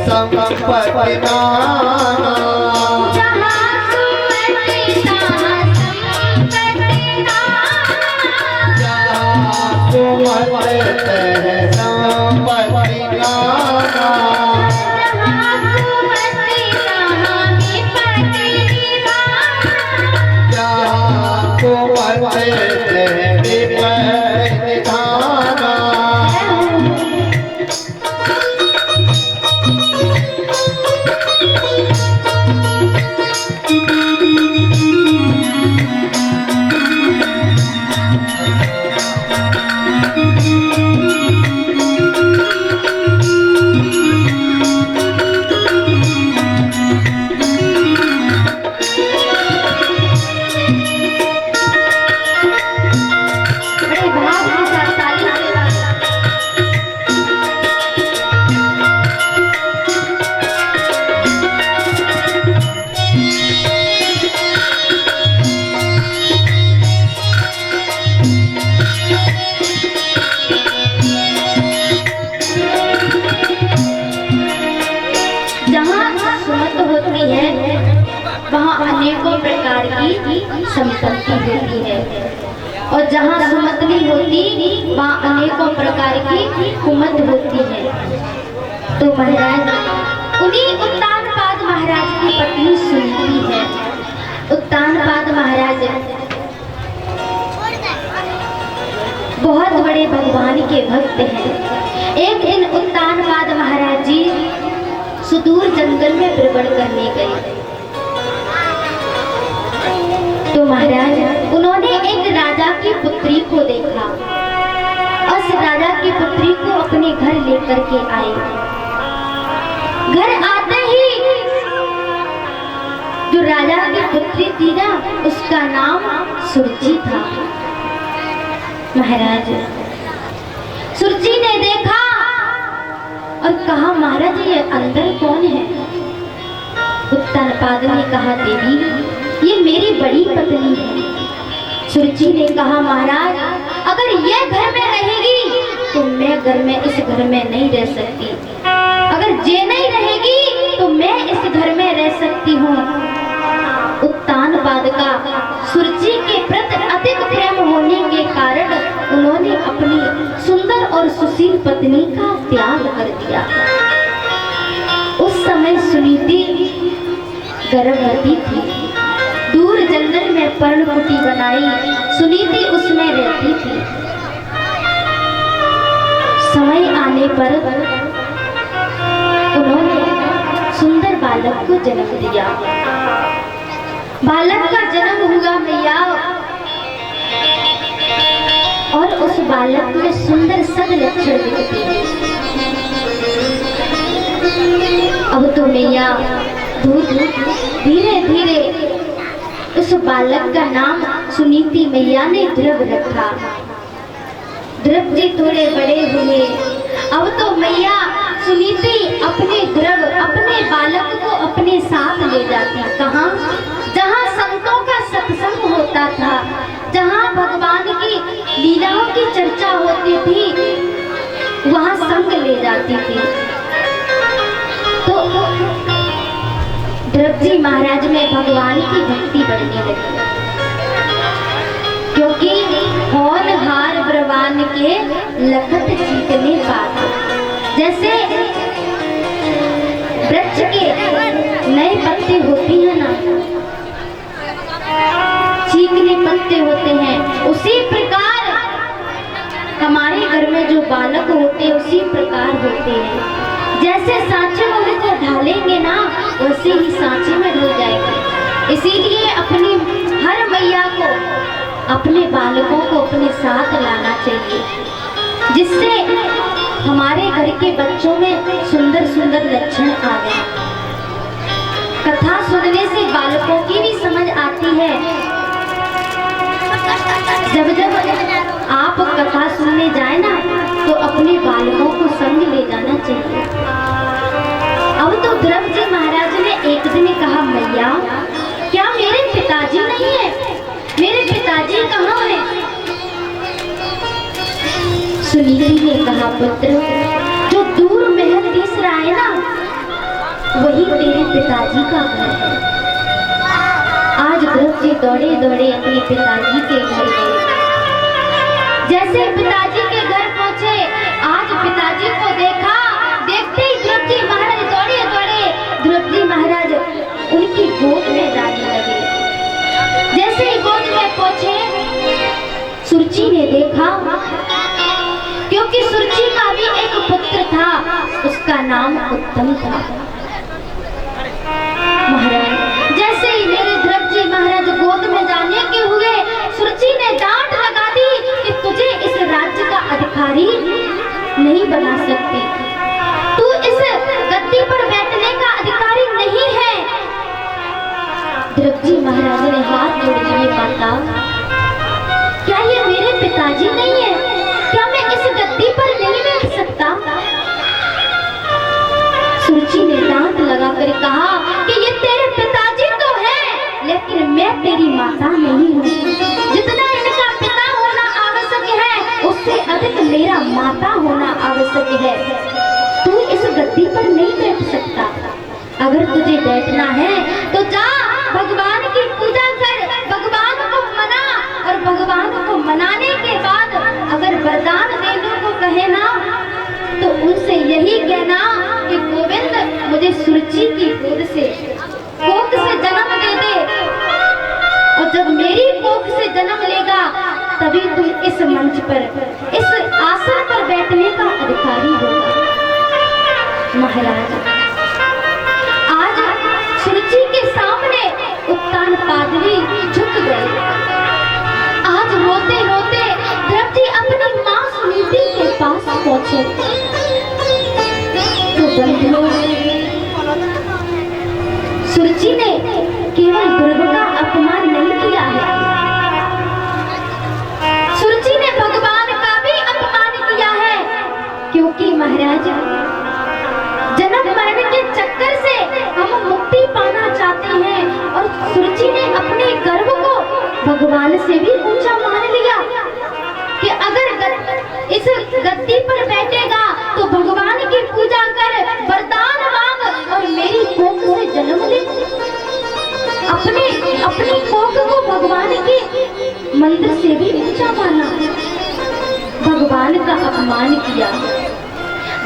संपत्ति नाना संपत्ति होती है और जहाँ सुमत नहीं होती वहाँ अनेकों प्रकार की कुमत होती है। तो महाराज उन्हीं उत्तानपाद महाराज की पत्नी सुनती है। उत्तानपाद महाराज बहुत बड़े भगवान के भक्त हैं। एक दिन उत्तानपाद महाराज जी सुदूर जंगल में भ्रमण करने गए। तो महाराज उन्होंने एक राजा की पुत्री को देखा। उस राजा की पुत्री को अपने घर लेकर के आए। घर आते ही जो राजा की पुत्री थी ना, उसका नाम सुरुचि था। महाराज सुरुचि ने देखा और कहा, महाराज ये अंदर कौन है? उत्तानपाद ने कहा, देवी ये मेरी बड़ी पत्नी है। सुरुचि ने कहा, महाराज अगर ये घर में रहेगी तो मैं इस घर में नहीं रह सकती। अगर ये नहीं रहेगी तो मैं इस घर में रह सकती हूँ। उत्तानपाद का सुरुचि के प्रति अधिक प्रेम होने के कारण उन्होंने अपनी सुंदर और सुशील पत्नी का त्याग कर दिया। उस समय सुनीति गर्भवती थी। दूर जंगल में पर्णकुटी बनाई सुनीति उसमें रहती थी। समय आने पर उन्होंने सुंदर बालक को जन्म दिया। बालक का जन्म हुआ मैया और उस बालक में सुंदर सद लक्षण दिखते हैं। अब तो मैया धीरे धीरे उस बालक का नाम सुनीति मैया ने ध्रुव रखा। ध्रुव जी थोड़े बड़े हुए। अब तो मैया सुनीति अपने ध्रुव अपने बालक को अपने साथ ले जाती। कहाँ? जहाँ संतों का सत्संग होता था, जहाँ भगवान की लीलाओं की चर्चा होती थी, वहाँ संग ले जाती थी। तो ध्रुव जी महाराज में भगवान की भक्ति बढ़ने लगी, क्योंकि होनहार ब्रवान के लखत चीकने पाता। जैसे वृक्ष के नए पत्ते होती है ना, चीकने पत्ते होते हैं, उसी प्रकार हमारे घर में जो बालक होते हैं उसी प्रकार होते हैं। जैसे सांचे में उनको ढालेंगे ना, वैसे ही सांचे में ढल जाएंगे। इसीलिए अपनी हर मैया को अपने बालकों को अपने साथ लाना चाहिए, जिससे हमारे घर के बच्चों में सुंदर सुंदर लक्षण आ जाए। कथा सुनने से बालकों की भी समझ आती है। जब जब आप कथा सुनने जाए ना, तो अपने बालकों को संग ले जाना चाहिए। अब तो ध्रुव जी महाराज ने एक दिन कहा, मैया क्या मेरे पिताजी नहीं है? मेरे पिताजी कहाँ हैं? सुनीति ने कहा, पुत्र जो दूर में है ना, वही तेरे पिताजी का घर है। आज ध्रुव जी दौड़े दौड़े अपने पिताजी के घर गए। जैसे पिताजी के घर पहुंचे, आज पिताजी को देखा, देखते ही ध्रुव जी महाराज दौड़े दौड़े ध्रुव जी महाराज उनकी गोद में जाने लगे। जैसे ही गोद में पहुंचे, सुरुचि ने देखा, क्योंकि सुरुचि का भी एक पुत्र था, उसका नाम उत्तम था। महाराज जैसे ही मेरे ध्रुव जी महाराज गोद में जाने के हुए, सुरुचि ने डांट लगा दी कि तुझे इस राज्य का अधिकारी नहीं बना सकती, तू इस गद्दी पर बैठने का अधिकारी नहीं है। ध्रुव जी महाराज ने हाथ जोड़ दिए, माता क्या ये मेरे पिताजी नहीं है? क्या मैं इस गद्दी पर नहीं बैठ सकता? सुरुचि ने दांत लगाकर कहा कि ये तेरे पिताजी तो हैं, लेकिन मैं तेरी माता नहीं हूँ। जितना इनका पिता होना आवश्यक है, उससे अधिक मेरा माता होना आवश्यक है। तू इस गद्दी पर नहीं बैठ सकता। अगर तुझे बैठना है तो जा भगवान की पूजा कर, भगवान को मना, और भगवान को मनाने के बाद अगर वरदान देने को कहे ना, तो उनसे यही कहना कि गोविंद मुझे सुरुचि की गोद से कोख से जन्म दे दे, और जब मेरी कोख से जन्म लेगा तभी तुम इस मंच पर, इस आसन पर बैठने का अधिकारी होगा। महाराज आज सुरुचि के सामने उत्तान पादरी झुक गए। आज रोते रोते ध्रुव जी अपनी माँ सुनीति के पास पहुंचे। तो बंधुओं, सुरुचि ने केवल ध्रुव का अपमान नहीं किया है, सुरुचि ने भगवान का भी अपमान किया है। क्योंकि महाराज जन्म मरण के चक्कर से हम मुक्ति पाना चाहते हैं, और सुरुचि ने अपने गर्व को भगवान से भी ऊंचा मान लिया कि अगर इस गद्दी पर बैठेगा तो भगवान की पूजा कर, वरदान मांग और मेरी कोख से जन्म ले। अपनी कोख को भगवान के मंदिर से भी ऊंचा माना, भगवान का अपमान किया।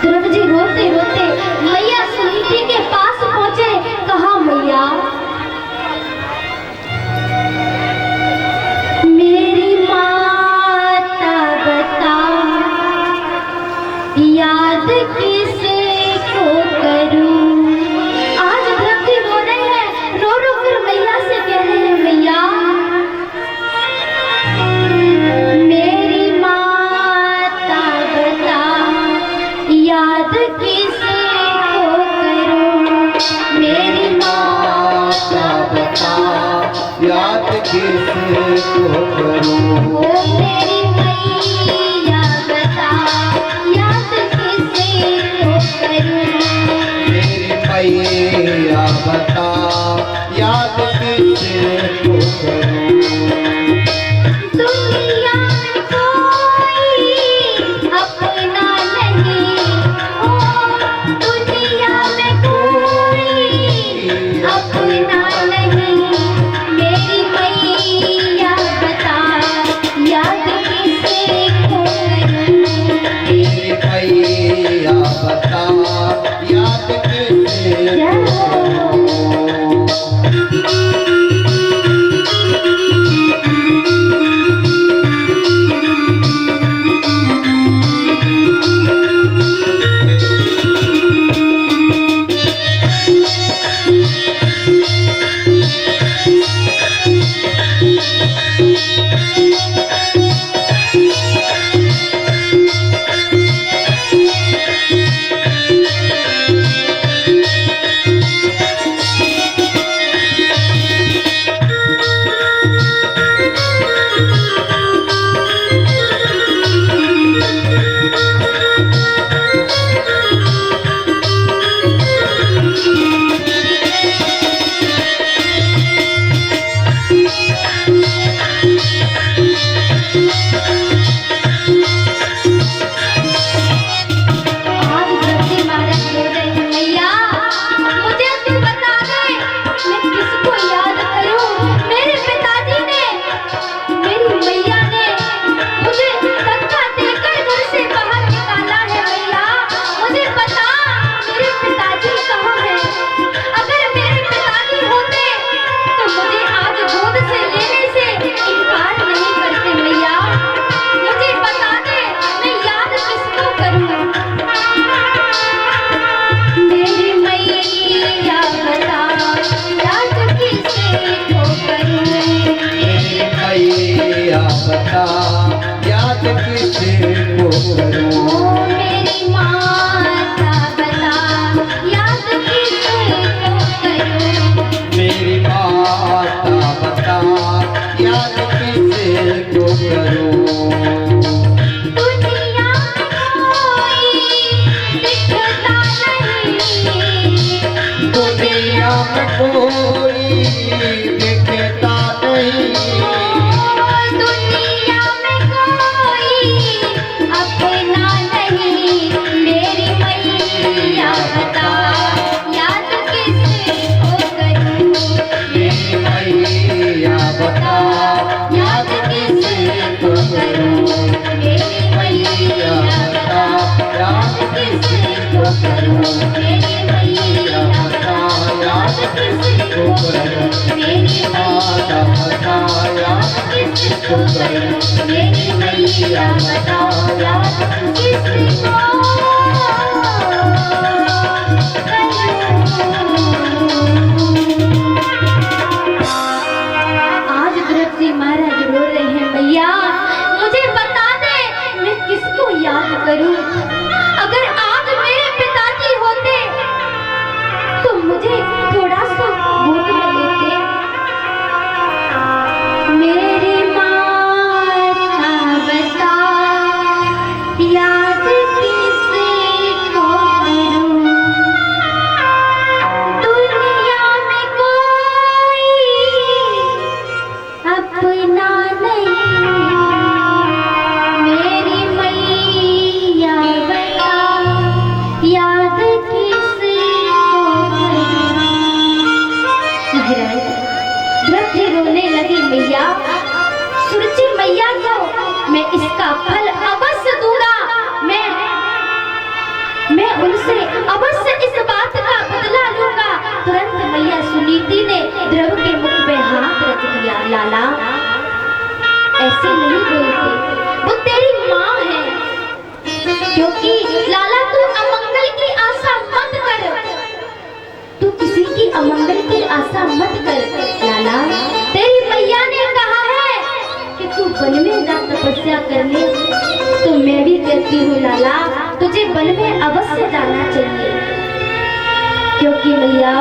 ध्रुव जी रोते रोते मैया सुनीति के पास पहुंचे, कहा मैया मेरी माता बता, याद किसे को करूं। आज ध्रुव जी रो रहे हैं, रो रो कर मैया से कह रहे हैं, मैया मेरी माता बता, याद किसे को करूं। मेरी माता बता, याद किसे को करूं। ओ मेरी मैया बता, याद किसे किसको करूं? ओ मेरी माता बता याद किसको करूं? मेरी माता बता याद किसको करूं? दुनिया में कोई दिखता नहीं, दुनिया में कोई दिखता नहीं, दुनिया में कोई अपना नहीं, मेरी मैया बता याद किसको करूं? मेरी मैया बता याद किसको करूं? मेरी मैया बता याद किसको करूं? मेरी मैया बता याद किसको करूं? मेरी माता बता याद किसको करूं? मेरी मैया बता याद किसको आज द्रौपदी महाराज रो रहे हैं, मैया मुझे बता दे मैं किसको याद करूं? अगर आज मेरे पिताजी होते तो मुझे थोड़ा सा गोद में लेते। मेरी माता बता याद किसको करूं? दुनिया में कोई अपना नहीं, मेरी मैया बता याद किसको करूं? महाराज द्रौपदी रोने लगी, मैया सुरुचि मैया को मैं इसका फल अवश्य दूंगा, मैं उनसे अवश्य इस बात का बदला लूंगा। तुरंत मैया सुनीति ने ध्रुव के मुख पे हाथ रख दिया। लाला ऐसे नहीं बोलते, वो तेरी माँ है, क्योंकि लाला तू अमंगल की आशा मत कर, तू किसी की अमंगल की आशा मत कर। लाला तेरी मैया ने कहा है कि तू वन में जा तपस्या करने, तो मैं भी कहती हूँ लाला तुझे वन में अवश्य जाना चाहिए, क्योंकि मैया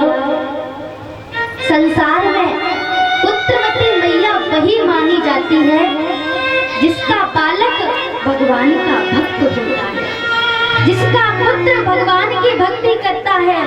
संसार में पुत्रवती मैया वही मानी जाती है जिसका बालक भगवान का भक्त होता है, जिसका पुत्र भगवान की भक्ति करता है।